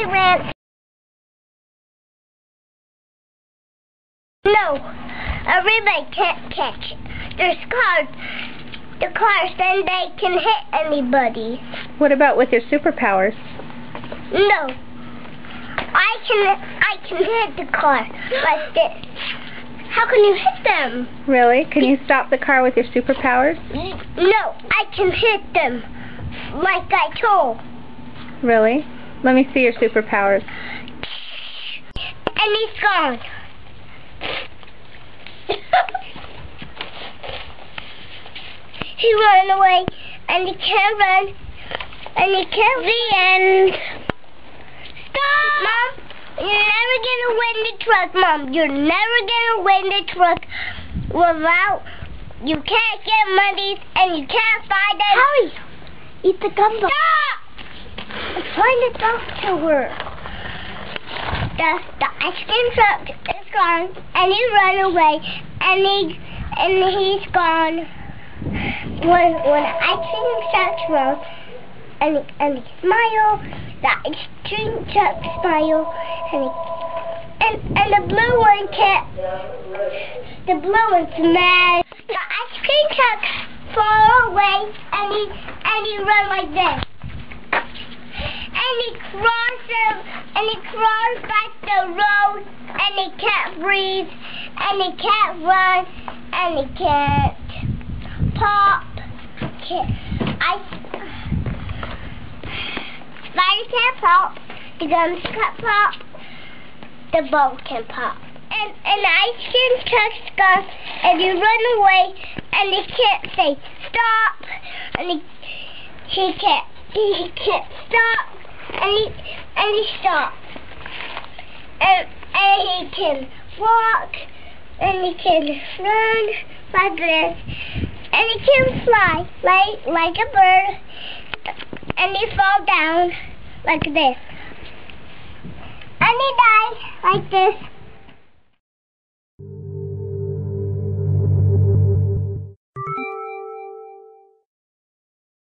really ran. No, a relay can't catch it. There's cars. The cars, then they can hit anybody. What about with your superpowers? No. I can hit the car like this. How can you hit them? Really? Can you stop the car with your superpowers? No, I can hit them like I told. Really? Let me see your superpowers. And he's gone. He ran away, and he can't run, and he can't. The end. Stop! Mom, you're never gonna win the truck, Mom. You're never gonna win the truck without. You can't get money, and you can't find it. Hurry! Eat the gumbo. Stop! Find the doctor. The ice cream truck is gone, and he ran away, and he's gone. When the ice cream truck's wrong, and he smile, the ice cream truck smile, and the blue one can't. The blue one's mad. The ice cream truck's far away, and he run like this. And he crawls back the road, and he can't breathe, and he can't run, and he can't pop. Spiders can't pop, the gums can't pop, the boat can pop. And the ice cream truck's gone, and he run away, and he can't say stop, and he can't stop. And he stopped. And he can walk, and he can run like this, and he can fly like a bird, and he fall down like this. And he dies like this.